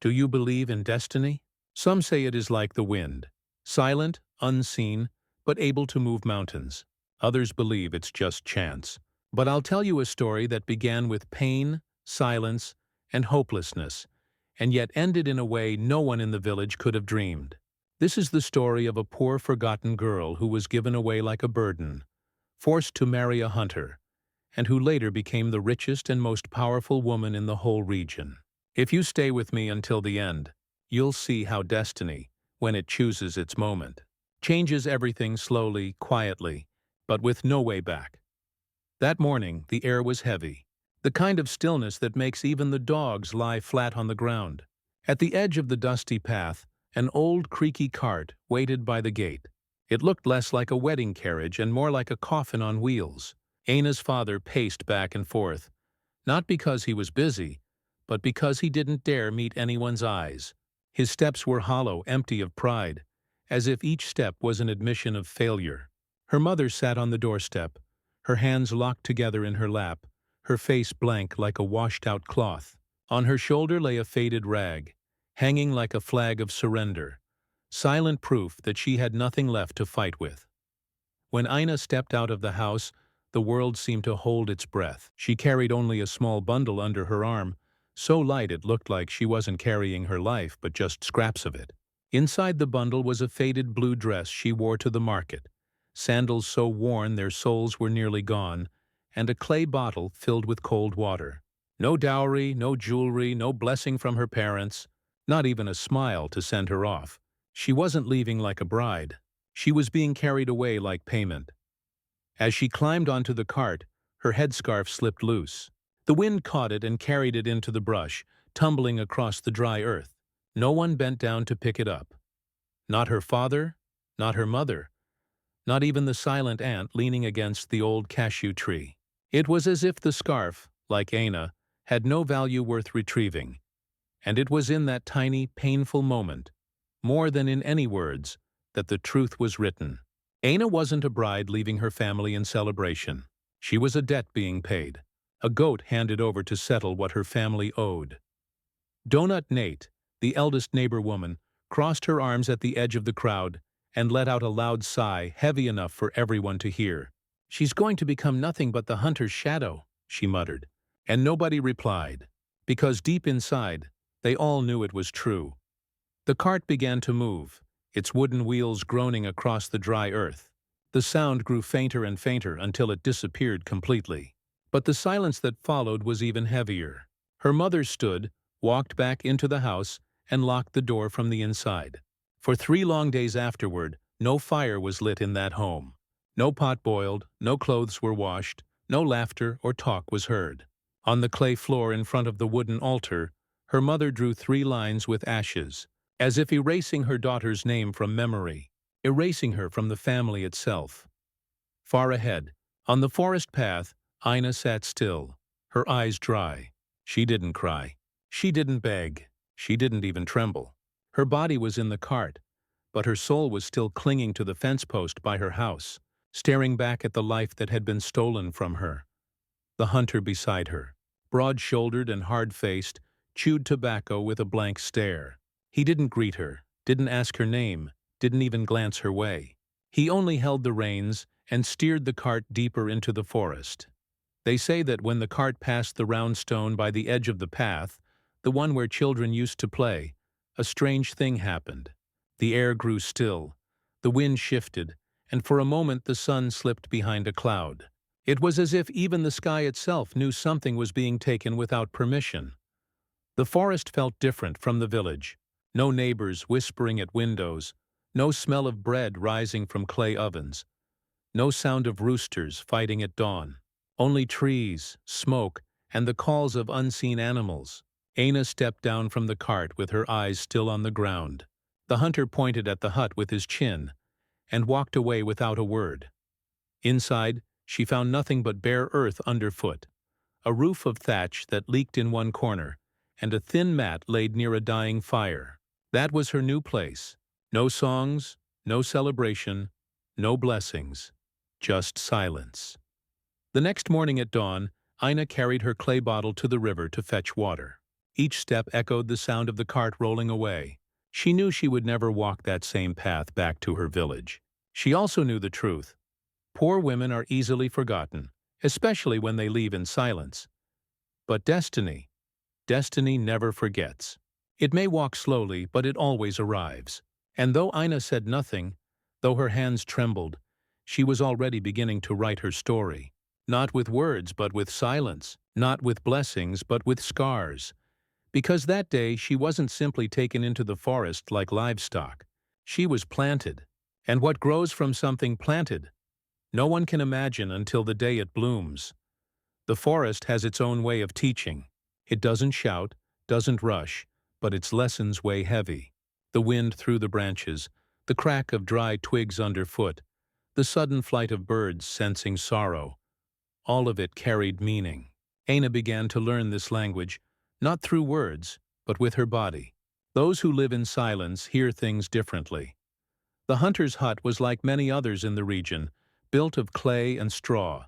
Do you believe in destiny? Some say it is like the wind, silent, unseen, but able to move mountains. Others believe it's just chance. But I'll tell you a story that began with pain, silence, and hopelessness, and yet ended in a way no one in the village could have dreamed. This is the story of a poor forgotten girl who was given away like a burden, forced to marry a hunter, and who later became the richest and most powerful woman in the whole region. If you stay with me until the end, you'll see how destiny, when it chooses its moment, changes everything slowly, quietly, but with no way back. That morning, the air was heavy, the kind of stillness that makes even the dogs lie flat on the ground. At the edge of the dusty path, an old creaky cart waited by the gate. It looked less like a wedding carriage and more like a coffin on wheels. Ana's father paced back and forth, not because he was busy, but because he didn't dare meet anyone's eyes. His steps were hollow, empty of pride, as if each step was an admission of failure. Her mother sat on the doorstep, her hands locked together in her lap, her face blank like a washed-out cloth. On her shoulder lay a faded rag, hanging like a flag of surrender, silent proof that she had nothing left to fight with. When Ina stepped out of the house, the world seemed to hold its breath. She carried only a small bundle under her arm, so light it looked like she wasn't carrying her life but just scraps of it. Inside the bundle was a faded blue dress she wore to the market, sandals so worn their soles were nearly gone, and a clay bottle filled with cold water. No dowry, no jewelry, no blessing from her parents, not even a smile to send her off. She wasn't leaving like a bride. She was being carried away like payment. As she climbed onto the cart, her headscarf slipped loose. The wind caught it and carried it into the brush, tumbling across the dry earth. No one bent down to pick it up. Not her father, not her mother, not even the silent aunt leaning against the old cashew tree. It was as if the scarf, like Ana, had no value worth retrieving. And it was in that tiny, painful moment, more than in any words, that the truth was written. Ana wasn't a bride leaving her family in celebration. She was a debt being paid, a goat handed over to settle what her family owed. Donut Nate, the eldest neighbor woman, crossed her arms at the edge of the crowd and let out a loud sigh heavy enough for everyone to hear. "She's going to become nothing but the hunter's shadow," she muttered. And nobody replied, because deep inside, they all knew it was true. The cart began to move, its wooden wheels groaning across the dry earth. The sound grew fainter and fainter until it disappeared completely. But the silence that followed was even heavier. Her mother stood, walked back into the house, and locked the door from the inside. For 3 long days afterward, no fire was lit in that home. No pot boiled, no clothes were washed, no laughter or talk was heard. On the clay floor in front of the wooden altar, her mother drew 3 lines with ashes, as if erasing her daughter's name from memory, erasing her from the family itself. Far ahead, on the forest path, Ina sat still, her eyes dry. She didn't cry. She didn't beg. She didn't even tremble. Her body was in the cart, but her soul was still clinging to the fence post by her house, staring back at the life that had been stolen from her. The hunter beside her, broad-shouldered and hard-faced, chewed tobacco with a blank stare. He didn't greet her, didn't ask her name, didn't even glance her way. He only held the reins and steered the cart deeper into the forest. They say that when the cart passed the round stone by the edge of the path, the one where children used to play, a strange thing happened. The air grew still, the wind shifted, and for a moment the sun slipped behind a cloud. It was as if even the sky itself knew something was being taken without permission. The forest felt different from the village. No neighbors whispering at windows, no smell of bread rising from clay ovens, no sound of roosters fighting at dawn. Only trees, smoke, and the calls of unseen animals. Ana stepped down from the cart with her eyes still on the ground. The hunter pointed at the hut with his chin and walked away without a word. Inside, she found nothing but bare earth underfoot, a roof of thatch that leaked in one corner, and a thin mat laid near a dying fire. That was her new place. No songs, no celebration, no blessings, just silence. The next morning at dawn, Ina carried her clay bottle to the river to fetch water. Each step echoed the sound of the cart rolling away. She knew she would never walk that same path back to her village. She also knew the truth. Poor women are easily forgotten, especially when they leave in silence. But destiny never forgets. It may walk slowly, but it always arrives. And though Ina said nothing, though her hands trembled, she was already beginning to write her story. Not with words, but with silence. Not with blessings, but with scars. Because that day she wasn't simply taken into the forest like livestock. She was planted. And what grows from something planted? No one can imagine until the day it blooms. The forest has its own way of teaching. It doesn't shout, doesn't rush, but its lessons weigh heavy. The wind through the branches, the crack of dry twigs underfoot, the sudden flight of birds sensing sorrow. All of it carried meaning. Aina began to learn this language, not through words, but with her body. Those who live in silence hear things differently. The hunter's hut was like many others in the region, built of clay and straw,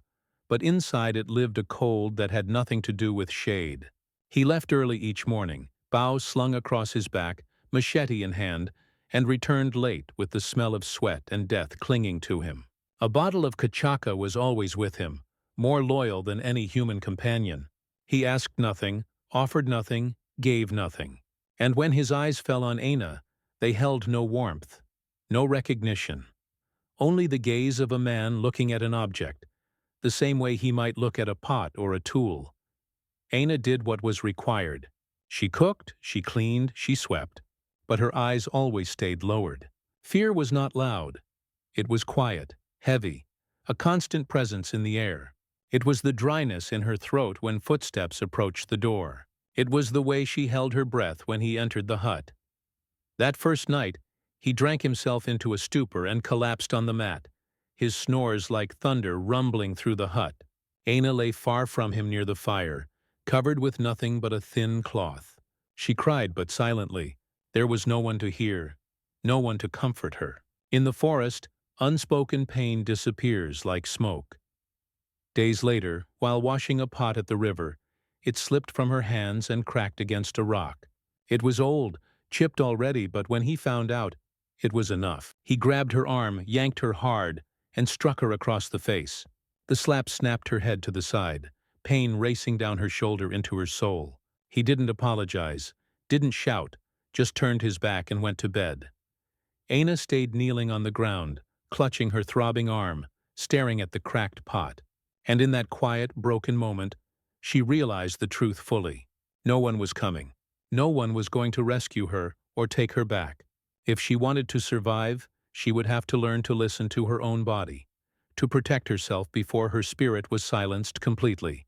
but inside it lived a cold that had nothing to do with shade. He left early each morning, bow slung across his back, machete in hand, and returned late with the smell of sweat and death clinging to him. A bottle of kachaka was always with him, more loyal than any human companion. He asked nothing, offered nothing, gave nothing. And when his eyes fell on Aina, they held no warmth, no recognition. Only the gaze of a man looking at an object, the same way he might look at a pot or a tool. Aina did what was required. She cooked, she cleaned, she swept, but her eyes always stayed lowered. Fear was not loud. It was quiet, heavy, a constant presence in the air. It was the dryness in her throat when footsteps approached the door. It was the way she held her breath when he entered the hut. That first night, he drank himself into a stupor and collapsed on the mat, his snores like thunder rumbling through the hut. Aina lay far from him near the fire, covered with nothing but a thin cloth. She cried, but silently. There was no one to hear, no one to comfort her. In the forest, unspoken pain disappears like smoke. Days later, while washing a pot at the river, it slipped from her hands and cracked against a rock. It was old, chipped already, but when he found out, it was enough. He grabbed her arm, yanked her hard, and struck her across the face. The slap snapped her head to the side, pain racing down her shoulder into her soul. He didn't apologize, didn't shout, just turned his back and went to bed. Aina stayed kneeling on the ground, clutching her throbbing arm, staring at the cracked pot. And in that quiet, broken moment, she realized the truth fully. No one was coming. No one was going to rescue her or take her back. If she wanted to survive, she would have to learn to listen to her own body, to protect herself before her spirit was silenced completely.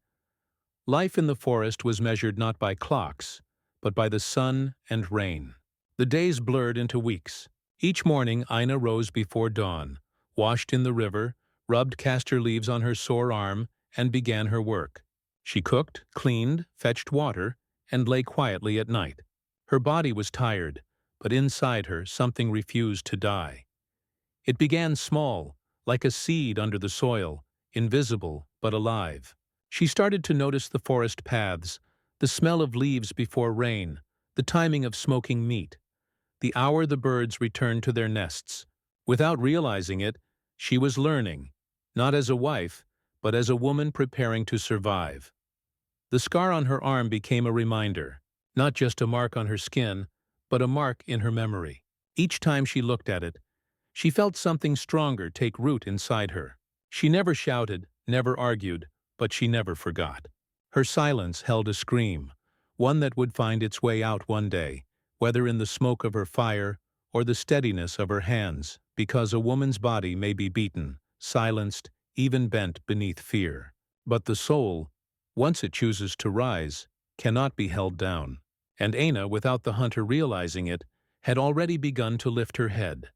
Life in the forest was measured not by clocks, but by the sun and rain. The days blurred into weeks. Each morning Ina rose before dawn, washed in the river, rubbed castor leaves on her sore arm, and began her work. She cooked, cleaned, fetched water, and lay quietly at night. Her body was tired, but inside her something refused to die. It began small, like a seed under the soil, invisible but alive. She started to notice the forest paths, the smell of leaves before rain, the timing of smoking meat, the hour the birds returned to their nests. Without realizing it, she was learning, not as a wife, but as a woman preparing to survive. The scar on her arm became a reminder, not just a mark on her skin, but a mark in her memory. Each time she looked at it, she felt something stronger take root inside her. She never shouted, never argued, but she never forgot. Her silence held a scream, one that would find its way out one day, whether in the smoke of her fire or the steadiness of her hands, because a woman's body may be beaten, silenced, even bent beneath fear. But the soul, once it chooses to rise, cannot be held down. And Aina, without the hunter realizing it, had already begun to lift her head.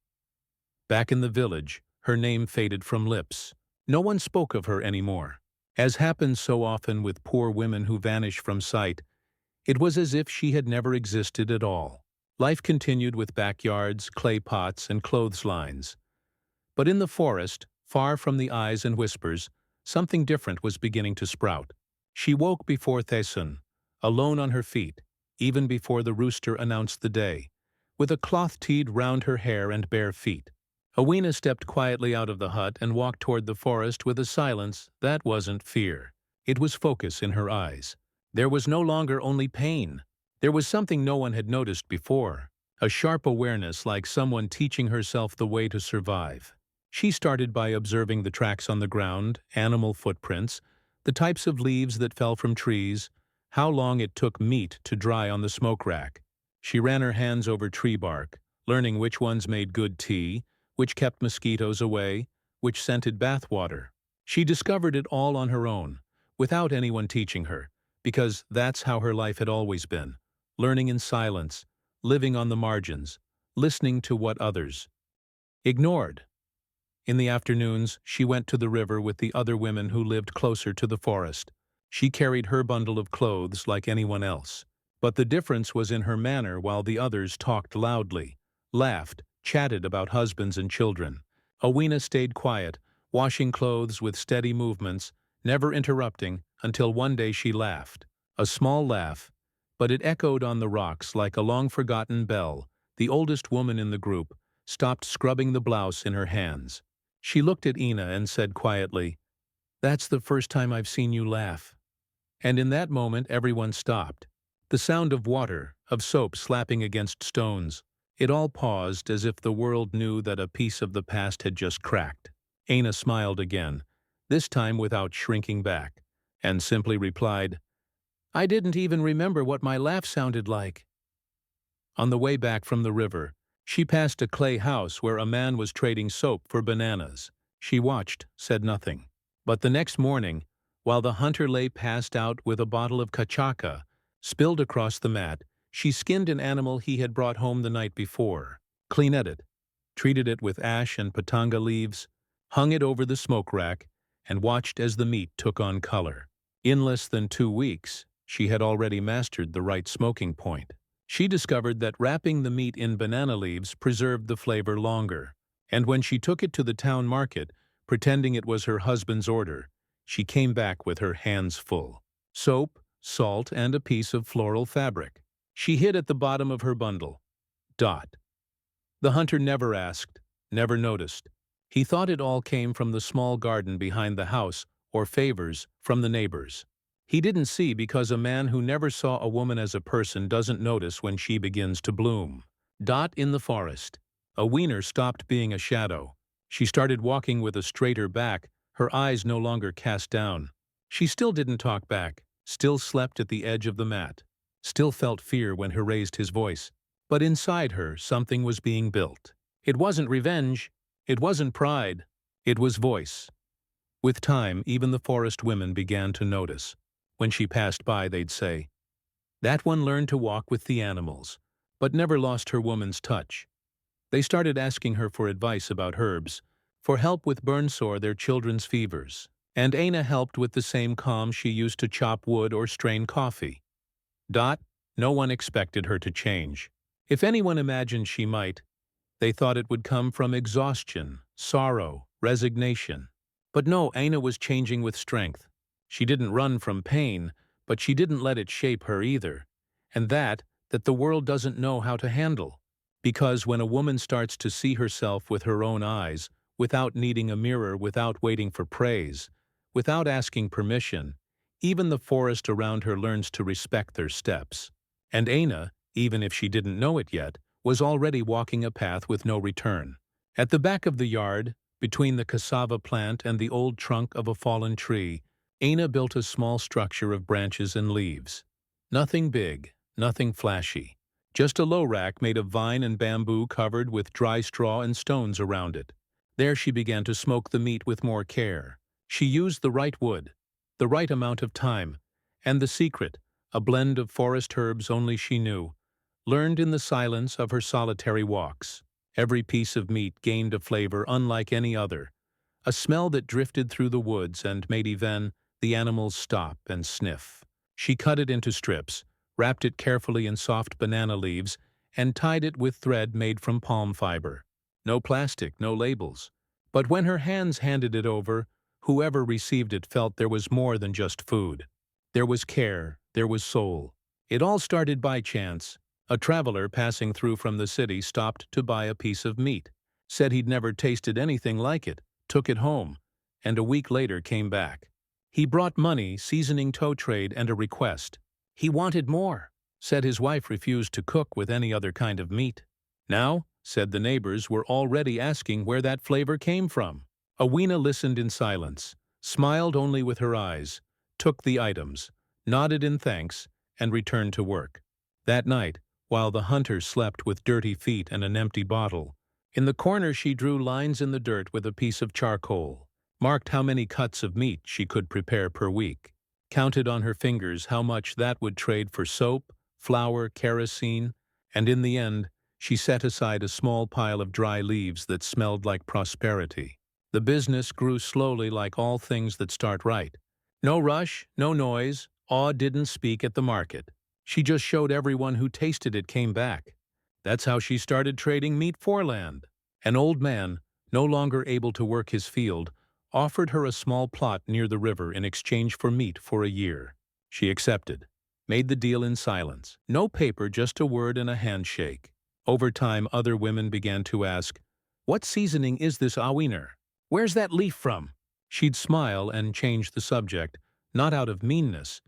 Back in the village, her name faded from lips. No one spoke of her anymore. As happens so often with poor women who vanish from sight, it was as if she had never existed at all. Life continued with backyards, clay pots, and clotheslines. But in the forest, far from the eyes and whispers, something different was beginning to sprout. She woke before Thesun, alone on her feet, even before the rooster announced the day, with a cloth tied round her hair and bare feet. Awena stepped quietly out of the hut and walked toward the forest with a silence that wasn't fear. It was focus in her eyes. There was no longer only pain. There was something no one had noticed before, a sharp awareness like someone teaching herself the way to survive. She started by observing the tracks on the ground, animal footprints, the types of leaves that fell from trees, how long it took meat to dry on the smoke rack. She ran her hands over tree bark, learning which ones made good tea, which kept mosquitoes away, which scented bath water. She discovered it all on her own, without anyone teaching her, because that's how her life had always been, learning in silence, living on the margins, listening to what others ignored. In the afternoons, she went to the river with the other women who lived closer to the forest. She carried her bundle of clothes like anyone else. But the difference was in her manner while the others talked loudly, laughed, chatted about husbands and children. Awena stayed quiet, washing clothes with steady movements, never interrupting, until one day she laughed. A small laugh, but it echoed on the rocks like a long-forgotten bell. The oldest woman in the group stopped scrubbing the blouse in her hands. She looked at Ina and said quietly, "That's the first time I've seen you laugh." And in that moment everyone stopped. The sound of water, of soap slapping against stones, it all paused as if the world knew that a piece of the past had just cracked. Ina smiled again, this time without shrinking back, and simply replied, "I didn't even remember what my laugh sounded like." On the way back from the river, she passed a clay house where a man was trading soap for bananas. She watched, said nothing. But the next morning, while the hunter lay passed out with a bottle of cachaca spilled across the mat, she skinned an animal he had brought home the night before, cleaned it, treated it with ash and patanga leaves, hung it over the smoke rack, and watched as the meat took on color. In less than 2 weeks, she had already mastered the right smoking point. She discovered that wrapping the meat in banana leaves preserved the flavor longer, and when she took it to the town market, pretending it was her husband's order, she came back with her hands full. Soap, salt, and a piece of floral fabric. She hid at the bottom of her bundle. Dot. The hunter never asked, never noticed. He thought it all came from the small garden behind the house or favors from the neighbors. He didn't see because a man who never saw a woman as a person doesn't notice when she begins to bloom. Dot in the forest. A wiener stopped being a shadow. She started walking with a straighter back, her eyes no longer cast down. She still didn't talk back, still slept at the edge of the mat, still felt fear when he raised his voice. But inside her, something was being built. It wasn't revenge. It wasn't pride. It was voice. With time, even the forest women began to notice. When she passed by, they'd say, "That one learned to walk with the animals, but never lost her woman's touch." They started asking her for advice about herbs, for help with burn sore their children's fevers. And Aina helped with the same calm she used to chop wood or strain coffee. Dot, no one expected her to change. If anyone imagined she might, they thought it would come from exhaustion, sorrow, resignation. But no, Aina was changing with strength. She didn't run from pain, but she didn't let it shape her either. And that the world doesn't know how to handle. Because when a woman starts to see herself with her own eyes, without needing a mirror, without waiting for praise, without asking permission, even the forest around her learns to respect their steps. And Aina, even if she didn't know it yet, was already walking a path with no return. At the back of the yard, between the cassava plant and the old trunk of a fallen tree, Aina built a small structure of branches and leaves. Nothing big, nothing flashy. Just a low rack made of vine and bamboo covered with dry straw and stones around it. There she began to smoke the meat with more care. She used the right wood, the right amount of time, and the secret, a blend of forest herbs only she knew, learned in the silence of her solitary walks. Every piece of meat gained a flavor unlike any other, a smell that drifted through the woods and made even the animals stop and sniff. She cut it into strips, wrapped it carefully in soft banana leaves, and tied it with thread made from palm fiber. No plastic, no labels. But when her hands handed it over, whoever received it felt there was more than just food. There was care, there was soul. It all started by chance. A traveler passing through from the city stopped to buy a piece of meat, said he'd never tasted anything like it, took it home, and a week later came back. He brought money, seasoning, tow trade, and a request. He wanted more, said his wife refused to cook with any other kind of meat. Now, said the neighbors, were already asking where that flavor came from. Awina listened in silence, smiled only with her eyes, took the items, nodded in thanks, and returned to work. That night, while the hunter slept with dirty feet and an empty bottle, in the corner she drew lines in the dirt with a piece of charcoal, marked how many cuts of meat she could prepare per week, counted on her fingers how much that would trade for soap, flour, kerosene, and in the end, she set aside a small pile of dry leaves that smelled like prosperity. The business grew slowly like all things that start right. No rush, no noise, awe didn't speak at the market. She just showed everyone who tasted it came back. That's how she started trading meat for land. An old man, no longer able to work his field, offered her a small plot near the river in exchange for meat for a year. She accepted, made the deal in silence. No paper, just a word and a handshake. Over time, other women began to ask, "What seasoning is this awiner? Where's that leaf from?" She'd smile and change the subject, not out of meanness,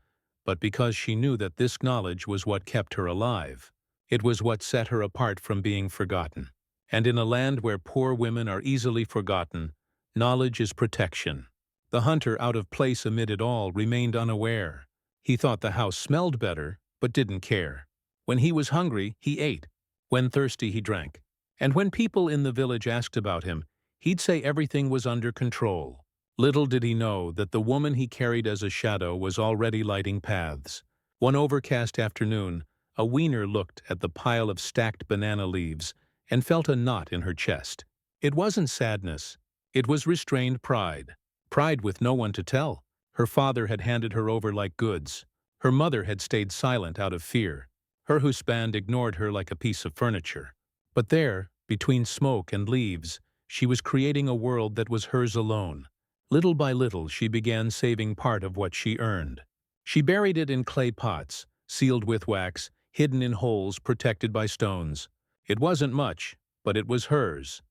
but because she knew that this knowledge was what kept her alive. It was what set her apart from being forgotten. And in a land where poor women are easily forgotten, knowledge is protection. The hunter, out of place amid it all, remained unaware. He thought the house smelled better, but didn't care. When he was hungry, he ate. When thirsty, he drank. And when people in the village asked about him, he'd say everything was under control. Little did he know that the woman he carried as a shadow was already lighting paths. One overcast afternoon, a weaner looked at the pile of stacked banana leaves and felt a knot in her chest. It wasn't sadness. It was restrained pride. Pride with no one to tell. Her father had handed her over like goods. Her mother had stayed silent out of fear. Her husband ignored her like a piece of furniture. But there, between smoke and leaves, she was creating a world that was hers alone. Little by little, she began saving part of what she earned. She buried it in clay pots, sealed with wax, hidden in holes protected by stones. It wasn't much, but it was hers.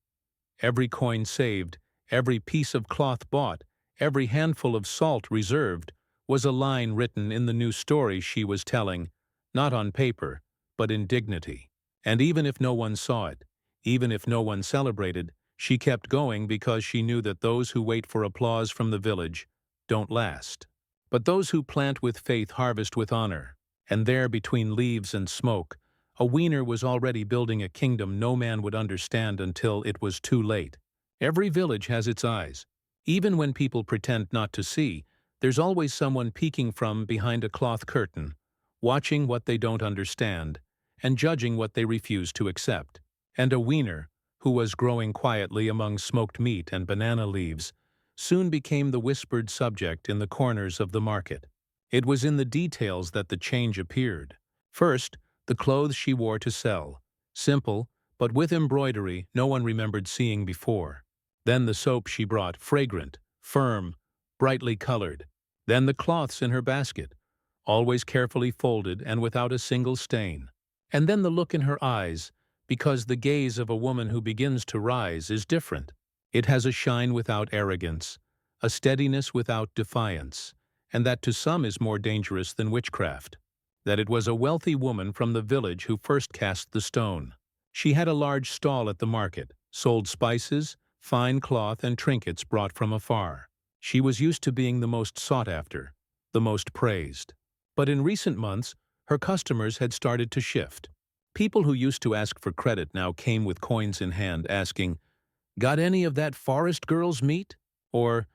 Every coin saved, every piece of cloth bought, every handful of salt reserved, was a line written in the new story she was telling, not on paper, but in dignity. And even if no one saw it, even if no one celebrated, she kept going because she knew that those who wait for applause from the village don't last. But those who plant with faith harvest with honor. And there, between leaves and smoke, a weaner was already building a kingdom no man would understand until it was too late. Every village has its eyes. Even when people pretend not to see, there's always someone peeking from behind a cloth curtain, watching what they don't understand, and judging what they refuse to accept. And a weaner, who was growing quietly among smoked meat and banana leaves, soon became the whispered subject in the corners of the market. It was in the details that the change appeared. First, the clothes she wore to sell, simple, but with embroidery no one remembered seeing before. Then the soap she brought, fragrant, firm, brightly colored. Then the cloths in her basket, always carefully folded and without a single stain. And then the look in her eyes, because the gaze of a woman who begins to rise is different. It has a shine without arrogance, a steadiness without defiance, and that to some is more dangerous than witchcraft. That it was a wealthy woman from the village who first cast the stone. She had a large stall at the market, sold spices, fine cloth, and trinkets brought from afar. She was used to being the most sought after, the most praised. But in recent months, her customers had started to shift. People who used to ask for credit now came with coins in hand asking, "Got any of that forest girl's meat?" Or,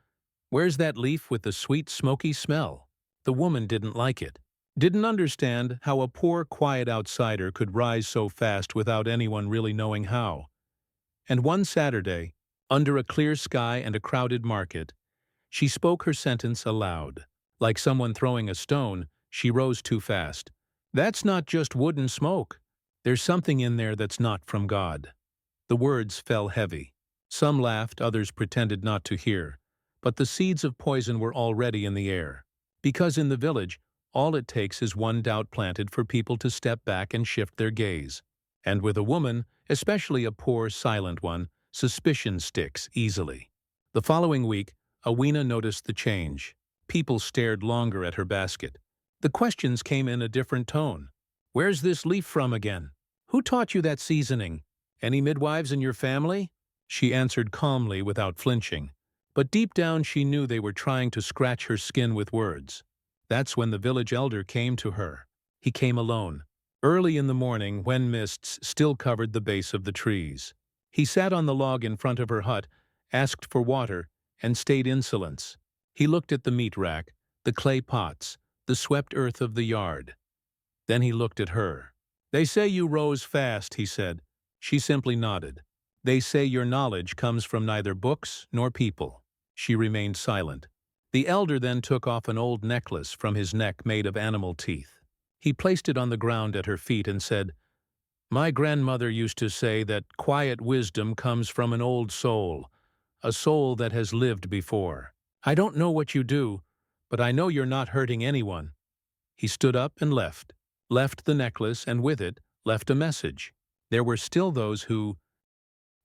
"Where's that leaf with the sweet smoky smell?" The woman didn't like it. Didn't understand how a poor, quiet outsider could rise so fast without anyone really knowing how. And one Saturday, under a clear sky and a crowded market, she spoke her sentence aloud. Like someone throwing a stone, she rose too fast. "That's not just wood and smoke. There's something in there that's not from God." The words fell heavy. Some laughed, others pretended not to hear. But the seeds of poison were already in the air. Because in the village, all it takes is one doubt planted for people to step back and shift their gaze. And with a woman, especially a poor, silent one, suspicion sticks easily. The following week, Awena noticed the change. People stared longer at her basket. The questions came in a different tone. "Where's this leaf from again? Who taught you that seasoning? Any midwives in your family?" She answered calmly without flinching. But deep down she knew they were trying to scratch her skin with words. That's when the village elder came to her. He came alone, early in the morning when mists still covered the base of the trees. He sat on the log in front of her hut, asked for water, and stayed in silence. He looked at the meat rack, the clay pots, the swept earth of the yard. Then he looked at her. "They say you rose fast," he said. She simply nodded. "They say your knowledge comes from neither books nor people." She remained silent. The elder then took off an old necklace from his neck made of animal teeth. He placed it on the ground at her feet and said, "My grandmother used to say that quiet wisdom comes from an old soul, a soul that has lived before. I don't know what you do, but I know you're not hurting anyone." He stood up and left the necklace, and with it, left a message. There were still those who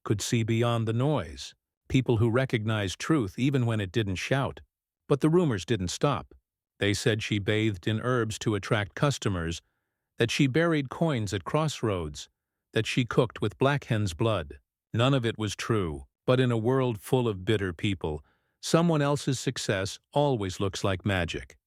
could see beyond the noise, people who recognized truth even when it didn't shout. But the rumors didn't stop. They said she bathed in herbs to attract customers, that she buried coins at crossroads, that she cooked with black hen's blood. None of it was true, but in a world full of bitter people, someone else's success always looks like magic.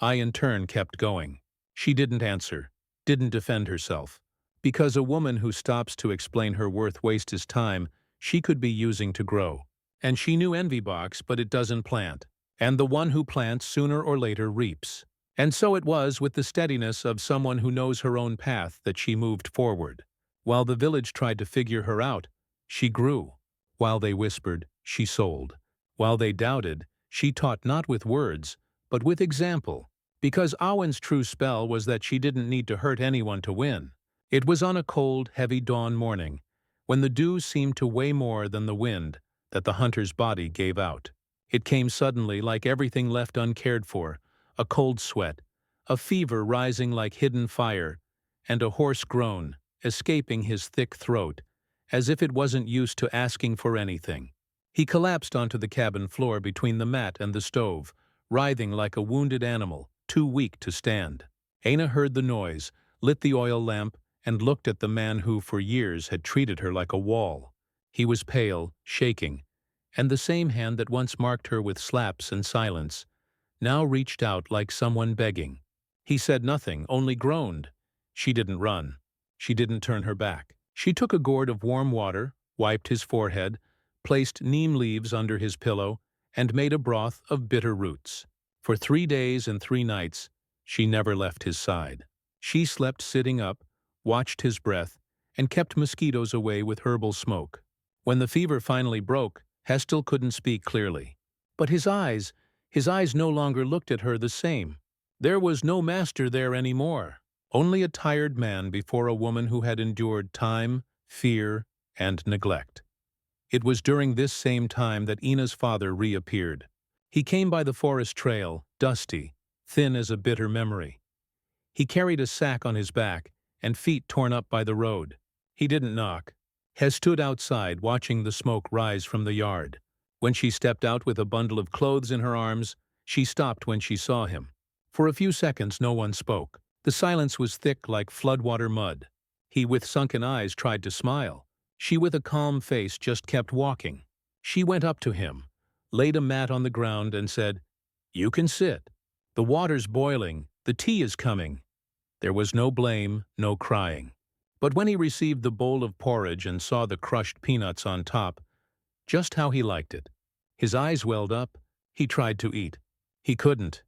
I in turn kept going. She didn't answer, didn't defend herself. Because a woman who stops to explain her worth wastes time she could be using to grow. And she knew envy box, but it doesn't plant. And the one who plants sooner or later reaps. And so it was with the steadiness of someone who knows her own path that she moved forward. While the village tried to figure her out, she grew. While they whispered, she sold. While they doubted, she taught not with words, but with example. Because Awen's true spell was that she didn't need to hurt anyone to win. It was on a cold, heavy dawn morning, when the dew seemed to weigh more than the wind, that the hunter's body gave out. It came suddenly, like everything left uncared for, a cold sweat, a fever rising like hidden fire, and a hoarse groan, escaping his thick throat, as if it wasn't used to asking for anything. He collapsed onto the cabin floor between the mat and the stove, writhing like a wounded animal, too weak to stand. Aina heard the noise, lit the oil lamp, and looked at the man who for years had treated her like a wall. He was pale, shaking, and the same hand that once marked her with slaps and silence now reached out like someone begging. He said nothing, only groaned. She didn't run. She didn't turn her back. She took a gourd of warm water, wiped his forehead, placed neem leaves under his pillow, and made a broth of bitter roots. For 3 days and 3 nights, she never left his side. She slept sitting up, watched his breath, and kept mosquitoes away with herbal smoke. When the fever finally broke, Hestel couldn't speak clearly. But his eyes no longer looked at her the same. There was no master there anymore, only a tired man before a woman who had endured time, fear, and neglect. It was during this same time that Ina's father reappeared. He came by the forest trail, dusty, thin as a bitter memory. He carried a sack on his back and feet torn up by the road. He didn't knock. Hes stood outside watching the smoke rise from the yard. When she stepped out with a bundle of clothes in her arms, she stopped when she saw him. For a few seconds no one spoke. The silence was thick like floodwater mud. He with sunken eyes tried to smile. She with a calm face just kept walking. She went up to him, laid a mat on the ground and said, "You can sit. The water's boiling, the tea is coming." There was no blame, no crying. But when he received the bowl of porridge and saw the crushed peanuts on top, just how he liked it. His eyes welled up. He tried to eat. He couldn't.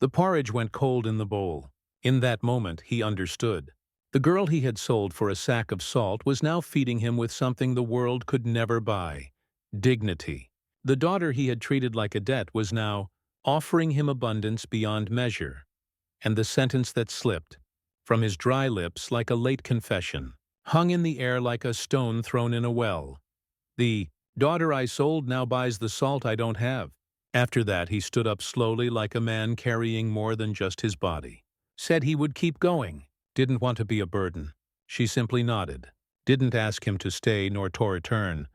The porridge went cold in the bowl. In that moment, he understood. The girl he had sold for a sack of salt was now feeding him with something the world could never buy: dignity. The daughter he had treated like a debt was now offering him abundance beyond measure. And the sentence that slipped from his dry lips like a late confession hung in the air like a stone thrown in a well. The daughter I sold now buys the salt I don't have. After that, he stood up slowly like a man carrying more than just his body. Said he would keep going. Didn't want to be a burden. She simply nodded. Didn't ask him to stay nor to return,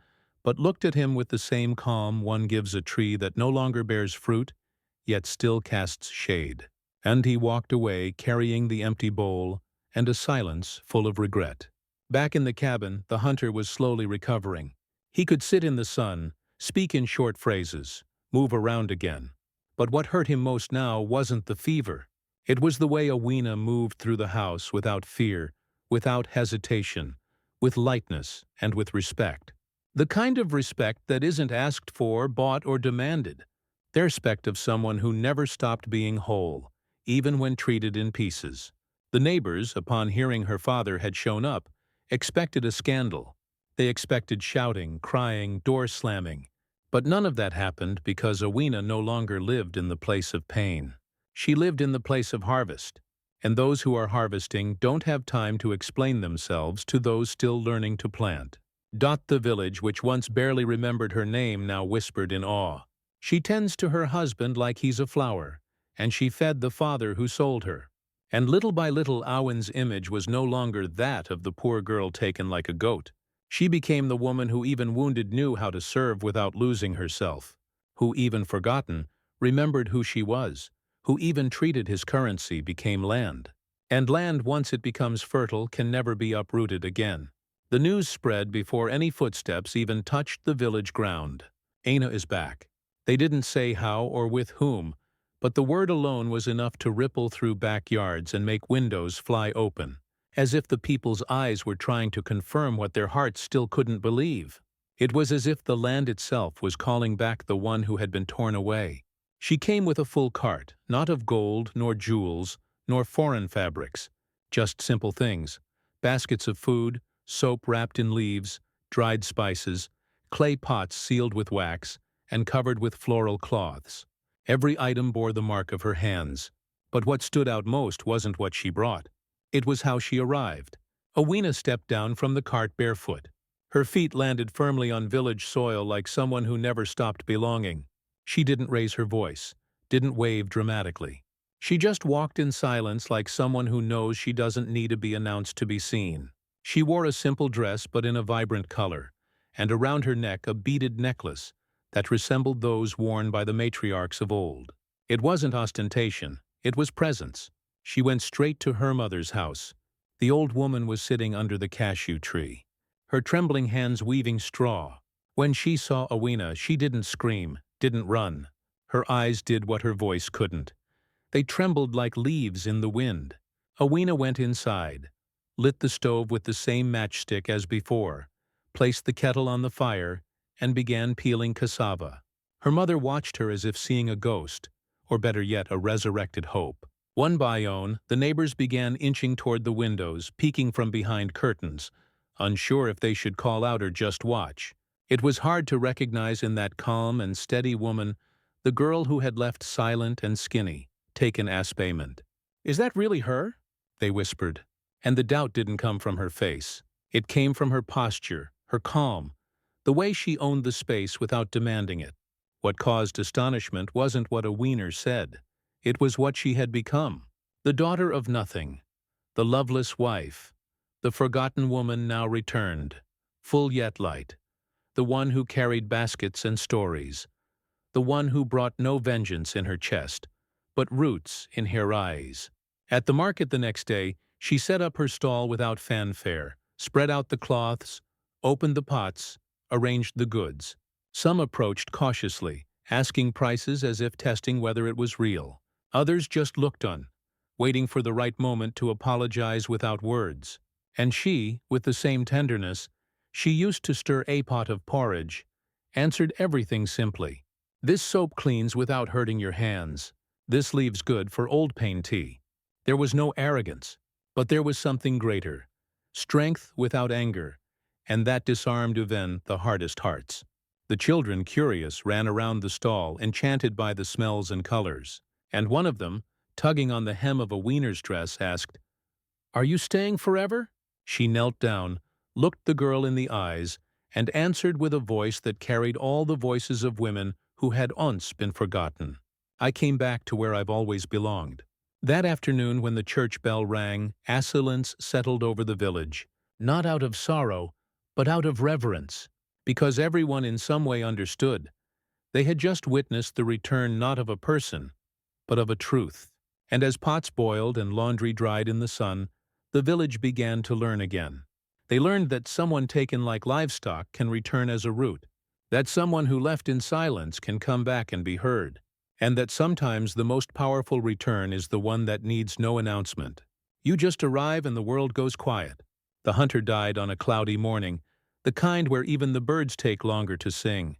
but looked at him with the same calm one gives a tree that no longer bears fruit, yet still casts shade. And he walked away carrying the empty bowl and a silence full of regret. Back in the cabin, the hunter was slowly recovering. He could sit in the sun, speak in short phrases, move around again. But what hurt him most now wasn't the fever. It was the way Awena moved through the house without fear, without hesitation, with lightness and with respect. The kind of respect that isn't asked for, bought, or demanded. The respect of someone who never stopped being whole, even when treated in pieces. The neighbors, upon hearing her father had shown up, expected a scandal. They expected shouting, crying, door slamming. But none of that happened because Awena no longer lived in the place of pain. She lived in the place of harvest. And those who are harvesting don't have time to explain themselves to those still learning to plant. The village, which once barely remembered her name, now whispered in awe. She tends to her husband like he's a flower, and she fed the father who sold her. And little by little Awen's image was no longer that of the poor girl taken like a goat. She became the woman who even wounded knew how to serve without losing herself, who even forgotten, remembered who she was, who even treated his currency became land. And land, once it becomes fertile, can never be uprooted again. The news spread before any footsteps even touched the village ground. Aina is back. They didn't say how or with whom, but the word alone was enough to ripple through backyards and make windows fly open, as if the people's eyes were trying to confirm what their hearts still couldn't believe. It was as if the land itself was calling back the one who had been torn away. She came with a full cart, not of gold, nor jewels, nor foreign fabrics, just simple things: baskets of food, soap wrapped in leaves, dried spices, clay pots sealed with wax, and covered with floral cloths. Every item bore the mark of her hands. But what stood out most wasn't what she brought. It was how she arrived. Awena stepped down from the cart barefoot. Her feet landed firmly on village soil like someone who never stopped belonging. She didn't raise her voice, didn't wave dramatically. She just walked in silence like someone who knows she doesn't need to be announced to be seen. She wore a simple dress but in a vibrant color, and around her neck a beaded necklace that resembled those worn by the matriarchs of old. It wasn't ostentation, it was presence. She went straight to her mother's house. The old woman was sitting under the cashew tree, her trembling hands weaving straw. When she saw Awena, she didn't scream, didn't run. Her eyes did what her voice couldn't. They trembled like leaves in the wind. Awena went inside, lit the stove with the same matchstick as before, placed the kettle on the fire, and began peeling cassava. Her mother watched her as if seeing a ghost, or better yet, a resurrected hope. One by one, the neighbors began inching toward the windows, peeking from behind curtains, unsure if they should call out or just watch. It was hard to recognize in that calm and steady woman the girl who had left silent and skinny, taken as payment. "Is that really her?" they whispered. And the doubt didn't come from her face. It came from her posture, her calm, the way she owned the space without demanding it. What caused astonishment wasn't what Awena said. It was what she had become. The daughter of nothing, the loveless wife, the forgotten woman now returned, full yet light, the one who carried baskets and stories, the one who brought no vengeance in her chest, but roots in her eyes. At the market the next day, she set up her stall without fanfare, spread out the cloths, opened the pots, arranged the goods. Some approached cautiously, asking prices as if testing whether it was real. Others just looked on, waiting for the right moment to apologize without words. And she, with the same tenderness, she used to stir a pot of porridge, answered everything simply. "This soap cleans without hurting your hands. This leaves good for old pain tea." There was no arrogance, but there was something greater. Strength without anger, and that disarmed even the hardest hearts. The children, curious, ran around the stall, enchanted by the smells and colors. And one of them, tugging on the hem of Awena's dress, asked, "Are you staying forever?" She knelt down, looked the girl in the eyes, and answered with a voice that carried all the voices of women who had once been forgotten. I came back to where I've always belonged. That afternoon when the church bell rang, a silence settled over the village, not out of sorrow, but out of reverence, because everyone in some way understood. They had just witnessed the return not of a person, but of a truth. And as pots boiled and laundry dried in the sun, the village began to learn again. They learned that someone taken like livestock can return as a root, that someone who left in silence can come back and be heard, and that sometimes the most powerful return is the one that needs no announcement. You just arrive and the world goes quiet. The hunter died on a cloudy morning, the kind where even the birds take longer to sing.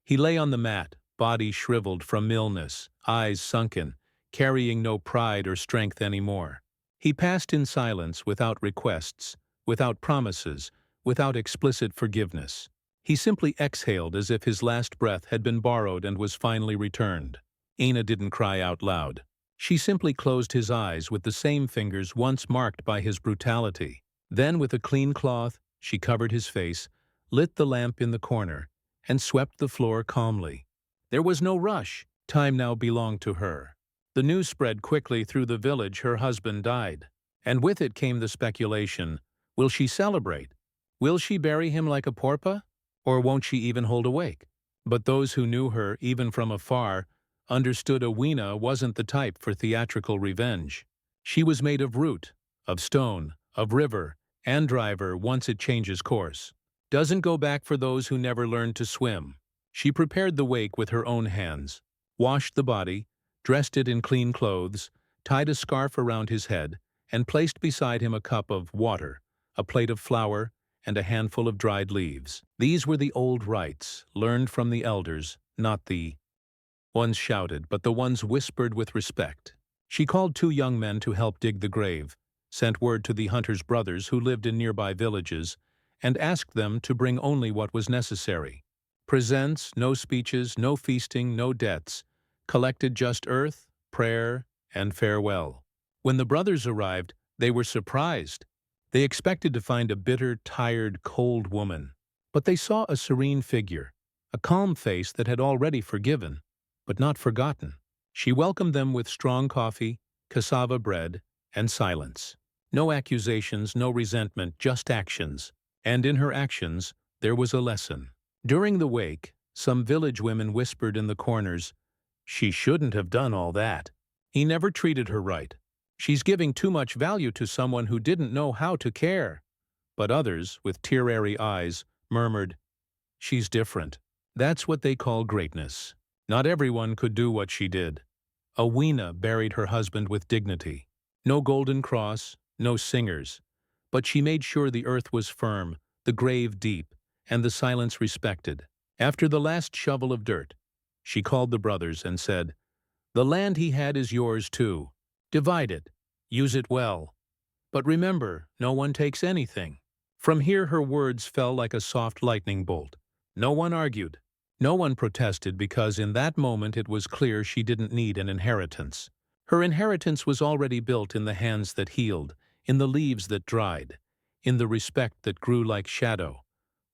He lay on the mat, body shriveled from illness, eyes sunken, carrying no pride or strength anymore. He passed in silence, without requests, without promises, without explicit forgiveness. He simply exhaled as if his last breath had been borrowed and was finally returned. Ina didn't cry out loud. She simply closed his eyes with the same fingers once marked by his brutality. Then, with a clean cloth, she covered his face, lit the lamp in the corner, and swept the floor calmly. There was no rush. Time now belonged to her. The news spread quickly through the village her husband died. And with it came the speculation, will she celebrate? Will she bury him like a porpa? Or won't she even hold a wake? But those who knew her, even from afar, understood Awena wasn't the type for theatrical revenge. She was made of root, of stone, of river, and driver once it changes course. Doesn't go back for those who never learned to swim. She prepared the wake with her own hands, washed the body, dressed it in clean clothes, tied a scarf around his head, and placed beside him a cup of water, a plate of flour, and a handful of dried leaves. These were the old rites, learned from the elders, not the ones shouted, but the ones whispered with respect. She called 2 young men to help dig the grave, sent word to the hunters' brothers who lived in nearby villages, and asked them to bring only what was necessary. Presents, no speeches, no feasting, no debts, collected just earth, prayer, and farewell. When the brothers arrived, they were surprised. They expected to find a bitter, tired, cold woman. But they saw a serene figure, a calm face that had already forgiven, but not forgotten. She welcomed them with strong coffee, cassava bread, and silence. No accusations, no resentment, just actions. And in her actions, there was a lesson. During the wake, some village women whispered in the corners, "She shouldn't have done all that. He never treated her right. She's giving too much value to someone who didn't know how to care." But others, with tear-airy eyes, murmured, "She's different." That's what they call greatness. Not everyone could do what she did. Awena buried her husband with dignity. No golden cross, no singers. But she made sure the earth was firm, the grave deep, and the silence respected. After the last shovel of dirt, she called the brothers and said, "The land he had is yours too. Divide it. Use it well. But remember, no one takes anything." From here her words fell like a soft lightning bolt. No one argued. No one protested because in that moment it was clear she didn't need an inheritance. Her inheritance was already built in the hands that healed, in the leaves that dried, in the respect that grew like shadow,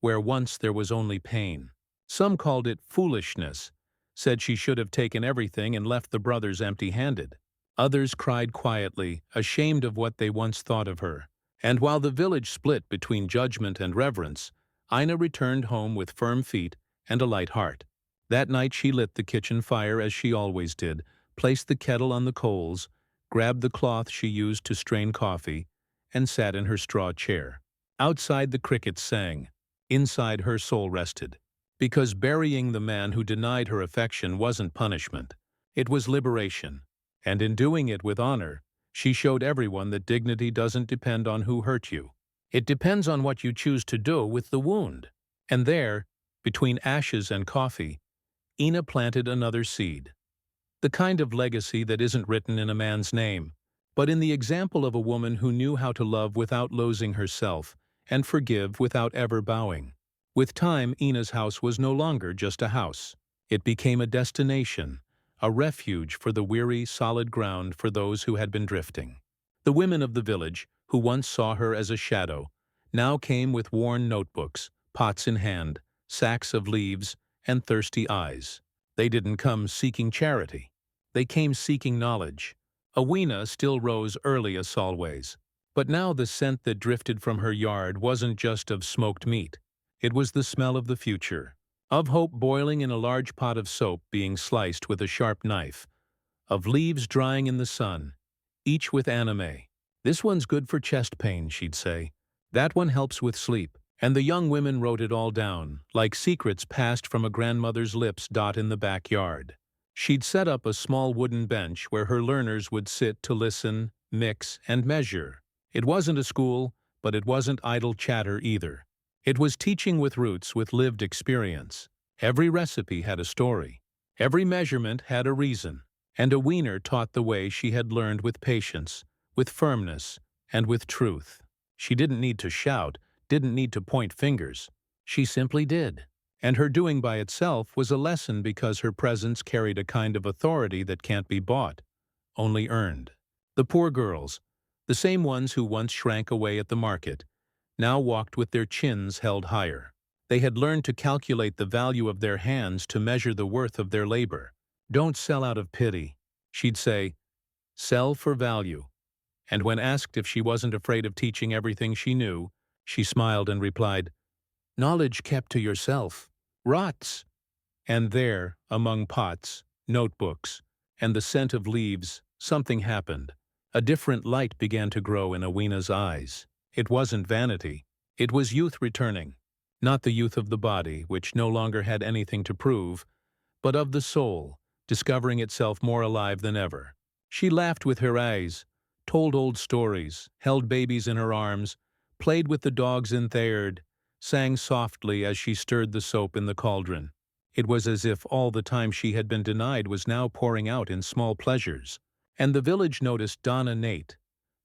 where once there was only pain. Some called it foolishness, said she should have taken everything and left the brothers empty-handed. Others cried quietly, ashamed of what they once thought of her. And while the village split between judgment and reverence, Ina returned home with firm feet and a light heart. That night she lit the kitchen fire as she always did, placed the kettle on the coals, grabbed the cloth she used to strain coffee, and sat in her straw chair. Outside the crickets sang. Inside her soul rested. Because burying the man who denied her affection wasn't punishment. It was liberation. And in doing it with honor, she showed everyone that dignity doesn't depend on who hurt you. It depends on what you choose to do with the wound. And there, between ashes and coffee, Ina planted another seed. The kind of legacy that isn't written in a man's name, but in the example of a woman who knew how to love without losing herself and forgive without ever bowing. With time, Ina's house was no longer just a house. It became a destination, a refuge for the weary, solid ground for those who had been drifting. The women of the village, who once saw her as a shadow, now came with worn notebooks, pots in hand, sacks of leaves, and thirsty eyes. They didn't come seeking charity. They came seeking knowledge. Awena still rose early as always. But now the scent that drifted from her yard wasn't just of smoked meat. It was the smell of the future, of hope boiling in a large pot of soap being sliced with a sharp knife, of leaves drying in the sun, each with anime. "This one's good for chest pain," she'd say. "That one helps with sleep." And the young women wrote it all down, like secrets passed from a grandmother's lips in the backyard. She'd set up a small wooden bench where her learners would sit to listen, mix, and measure. It wasn't a school, but it wasn't idle chatter either. It was teaching with roots, with lived experience. Every recipe had a story. Every measurement had a reason. And a Wiener taught the way she had learned, with patience, with firmness, and with truth. She didn't need to shout, didn't need to point fingers. She simply did. And her doing by itself was a lesson, because her presence carried a kind of authority that can't be bought, only earned. The poor girls, the same ones who once shrank away at the market, now walked with their chins held higher. They had learned to calculate the value of their hands, to measure the worth of their labor. "Don't sell out of pity," she'd say. "Sell for value." And when asked if she wasn't afraid of teaching everything she knew, she smiled and replied, "Knowledge kept to yourself. Rots." And there, among pots, notebooks, and the scent of leaves, something happened. A different light began to grow in Awena's eyes. It wasn't vanity. It was youth returning. Not the youth of the body, which no longer had anything to prove, but of the soul, discovering itself more alive than ever. She laughed with her eyes, told old stories, held babies in her arms, played with the dogs in Thayard, sang softly as she stirred the soap in the cauldron. It was as if all the time she had been denied was now pouring out in small pleasures. And the village noticed Donna Nate,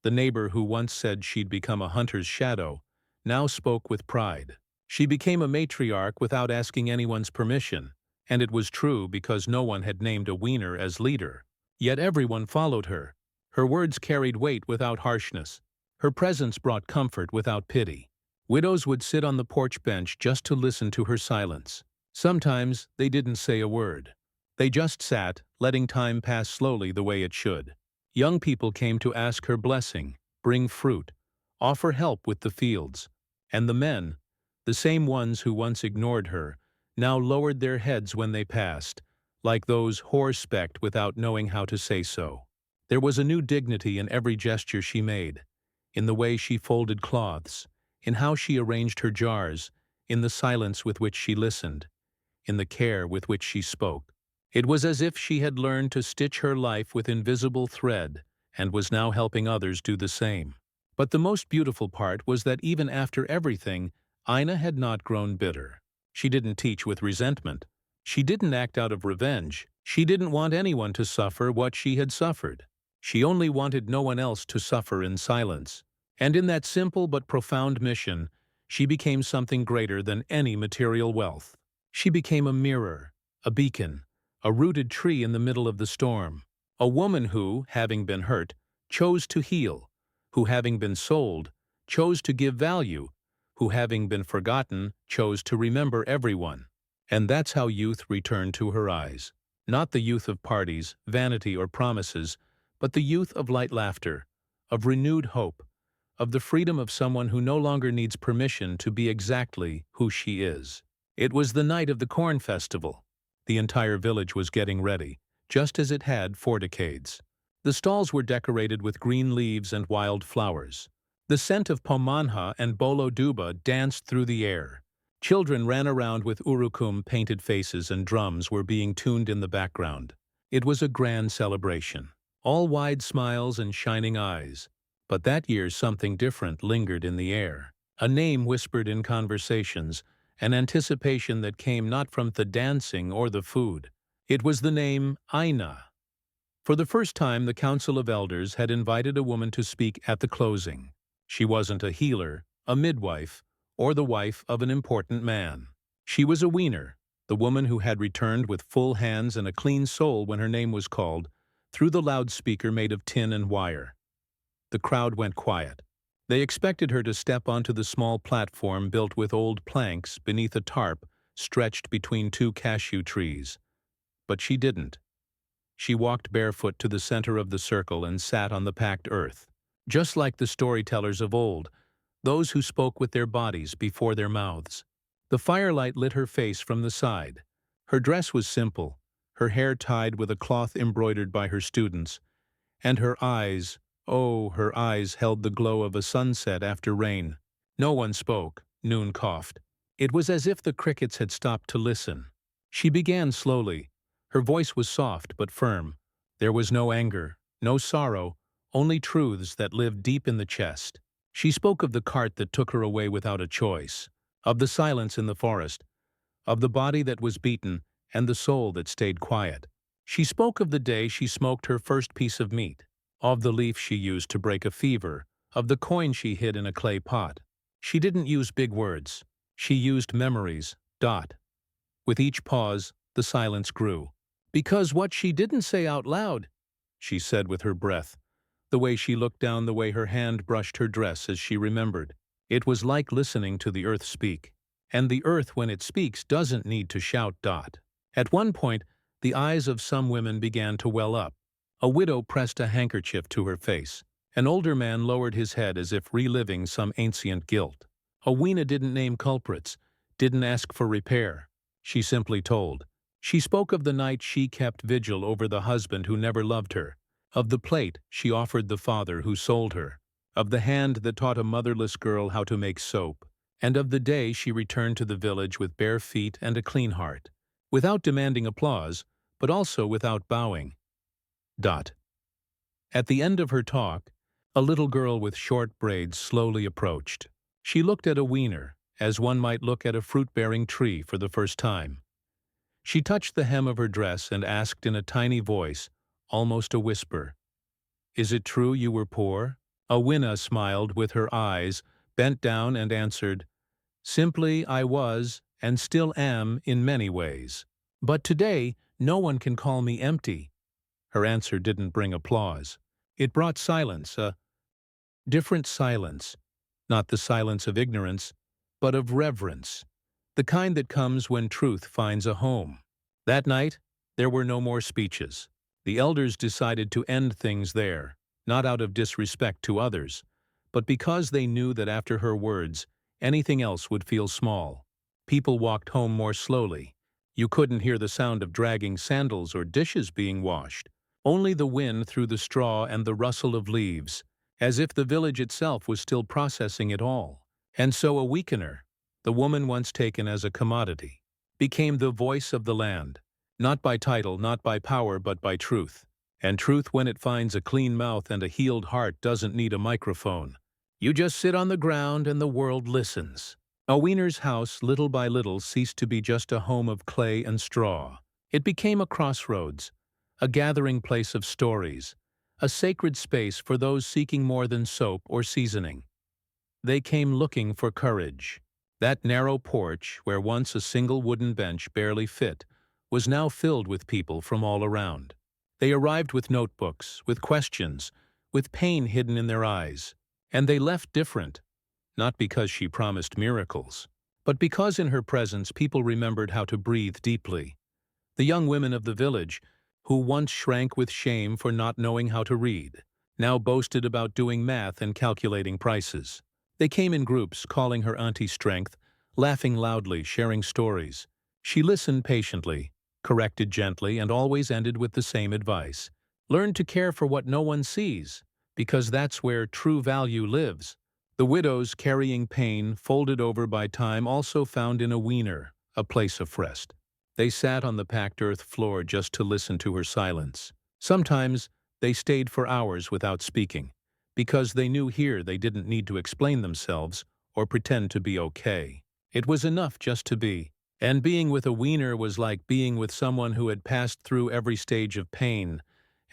the neighbor who once said she'd become a hunter's shadow, now spoke with pride. She became a matriarch without asking anyone's permission, and it was true because no one had named a Wiener as leader. Yet everyone followed her. Her words carried weight without harshness. Her presence brought comfort without pity. Widows would sit on the porch bench just to listen to her silence. Sometimes they didn't say a word. They just sat, letting time pass slowly the way it should. Young people came to ask her blessing, bring fruit, offer help with the fields. And the men, the same ones who once ignored her, now lowered their heads when they passed, like those horse-specked without knowing how to say so. There was a new dignity in every gesture she made, in the way she folded cloths, in how she arranged her jars, in the silence with which she listened, in the care with which she spoke. It was as if she had learned to stitch her life with invisible thread and was now helping others do the same. But the most beautiful part was that even after everything, Ina had not grown bitter. She didn't teach with resentment. She didn't act out of revenge. She didn't want anyone to suffer what she had suffered. She only wanted no one else to suffer in silence. And in that simple but profound mission, she became something greater than any material wealth. She became a mirror, a beacon, a rooted tree in the middle of the storm. A woman who, having been hurt, chose to heal, who, having been sold, chose to give value, who, having been forgotten, chose to remember everyone. And that's how youth returned to her eyes. Not the youth of parties, vanity, or promises, but the youth of light laughter, of renewed hope, of the freedom of someone who no longer needs permission to be exactly who she is. It was the night of the corn festival. The entire village was getting ready, just as it had for decades. The stalls were decorated with green leaves and wild flowers. The scent of pomanha and bolo duba danced through the air. Children ran around with urukum painted faces, and drums were being tuned in the background. It was a grand celebration, all wide smiles and shining eyes. But that year something different lingered in the air. A name whispered in conversations, an anticipation that came not from the dancing or the food. It was the name Ina. For the first time, the Council of Elders had invited a woman to speak at the closing. She wasn't a healer, a midwife, or the wife of an important man. She was a Wiener, the woman who had returned with full hands and a clean soul when her name was called, through the loudspeaker made of tin and wire. The crowd went quiet. They expected her to step onto the small platform built with old planks beneath a tarp stretched between two cashew trees. but she didn't. She walked barefoot to the center of the circle and sat on the packed earth. Just like the storytellers of old, those who spoke with their bodies before their mouths. The firelight lit her face from the side. Her dress was simple, her hair tied with a cloth embroidered by her students, and her eyes, oh, her eyes held the glow of a sunset after rain. No one spoke. Noon coughed. It was as if the crickets had stopped to listen. She began slowly. Her voice was soft but firm. There was no anger, no sorrow, only truths that lived deep in the chest. She spoke of the cart that took her away without a choice, of the silence in the forest, of the body that was beaten and the soul that stayed quiet. She spoke of the day she smoked her first piece of meat, of the leaf she used to break a fever, of the coin she hid in a clay pot. She didn't use big words. She used memories. With each pause, the silence grew. Because what she didn't say out loud, she said with her breath, the way she looked down, the way her hand brushed her dress as she remembered. It was like listening to the earth speak. And the earth, when it speaks, doesn't need to shout. At one point, the eyes of some women began to well up. A widow pressed a handkerchief to her face. An older man lowered his head as if reliving some ancient guilt. Owena didn't name culprits, didn't ask for repair. She simply told. She spoke of the night she kept vigil over the husband who never loved her, of the plate she offered the father who sold her, of the hand that taught a motherless girl how to make soap, and of the day she returned to the village with bare feet and a clean heart, without demanding applause, but also without bowing. At the end of her talk, a little girl with short braids slowly approached. She looked at Owena, as one might look at a fruit-bearing tree for the first time. She touched the hem of her dress and asked in a tiny voice, almost a whisper, "Is it true you were poor?" Owena smiled with her eyes, bent down and answered, "Simply I was, and still am in many ways. But today, no one can call me empty." Her answer didn't bring applause. It brought silence, a different silence, not the silence of ignorance, but of reverence, the kind that comes when truth finds a home. That night, there were no more speeches. The elders decided to end things there, not out of disrespect to others, but because they knew that after her words, anything else would feel small. People walked home more slowly. You couldn't hear the sound of dragging sandals or dishes being washed. Only the wind through the straw and the rustle of leaves, as if the village itself was still processing it all. And so Owena, the woman once taken as a commodity, became the voice of the land, not by title, not by power, but by truth. And truth, when it finds a clean mouth and a healed heart, doesn't need a microphone. You just sit on the ground and the world listens. Owena's house, little by little, ceased to be just a home of clay and straw. It became a crossroads, a gathering place of stories, a sacred space for those seeking more than soap or seasoning. They came looking for courage. That narrow porch, where once a single wooden bench barely fit, was now filled with people from all around. They arrived with notebooks, with questions, with pain hidden in their eyes, and they left different, not because she promised miracles, but because in her presence people remembered how to breathe deeply. The young women of the village, who once shrank with shame for not knowing how to read, now boasted about doing math and calculating prices. They came in groups, calling her Auntie Strength, laughing loudly, sharing stories. She listened patiently, corrected gently, and always ended with the same advice. Learn to care for what no one sees, because that's where true value lives. The widows, carrying pain, folded over by time, also found in Owena a place of rest. They sat on the packed earth floor just to listen to her silence. Sometimes they stayed for hours without speaking, because they knew here they didn't need to explain themselves or pretend to be okay. It was enough just to be. And being with Owena was like being with someone who had passed through every stage of pain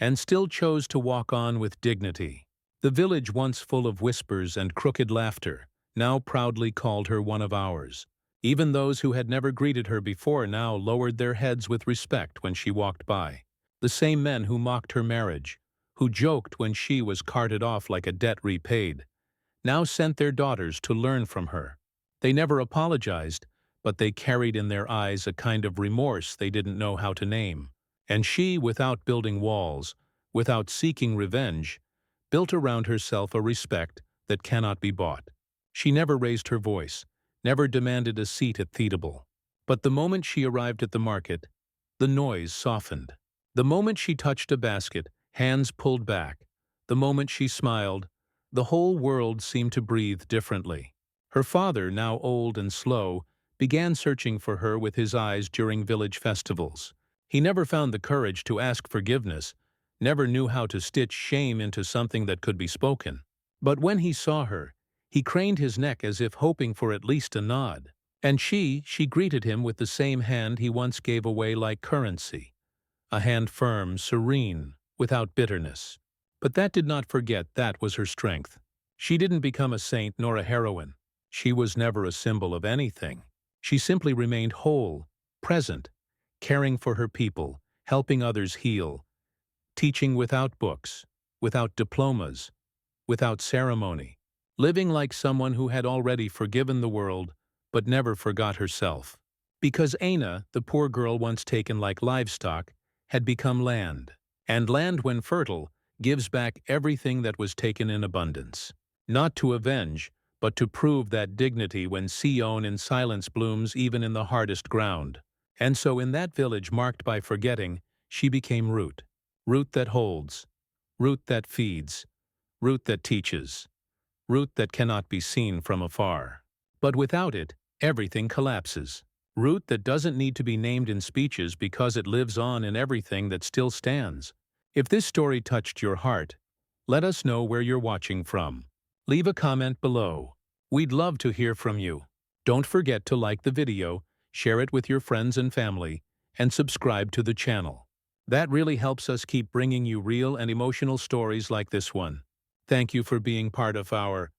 and still chose to walk on with dignity. The village, once full of whispers and crooked laughter, now proudly called her one of ours. Even those who had never greeted her before now lowered their heads with respect when she walked by. The same men who mocked her marriage, who joked when she was carted off like a debt repaid, now sent their daughters to learn from her. They never apologized, but they carried in their eyes a kind of remorse they didn't know how to name. And she, without building walls, without seeking revenge, built around herself a respect that cannot be bought. She never raised her voice, never demanded a seat at Theatable. But the moment she arrived at the market, the noise softened. The moment she touched a basket, hands pulled back. The moment she smiled, the whole world seemed to breathe differently. Her father, now old and slow, began searching for her with his eyes during village festivals. He never found the courage to ask forgiveness, never knew how to stitch shame into something that could be spoken. But when he saw her, he craned his neck as if hoping for at least a nod. And she greeted him with the same hand he once gave away like currency. A hand firm, serene, without bitterness. But that did not forget that was her strength. She didn't become a saint nor a heroine. She was never a symbol of anything. She simply remained whole, present, caring for her people, helping others heal, teaching without books, without diplomas, without ceremony, living like someone who had already forgiven the world but never forgot herself. Because Aina, the poor girl once taken like livestock, had become land. And land, when fertile, gives back everything that was taken in abundance. Not to avenge, but to prove that dignity when Sion in silence blooms even in the hardest ground. And so in that village marked by forgetting, she became root. Root that holds, root that feeds, root that teaches, root that cannot be seen from afar. But without it, everything collapses. Root that doesn't need to be named in speeches because it lives on in everything that still stands. If this story touched your heart, let us know where you're watching from. Leave a comment below. We'd love to hear from you. Don't forget to like the video, share it with your friends and family, and subscribe to the channel. That really helps us keep bringing you real and emotional stories like this one. Thank you for being part of our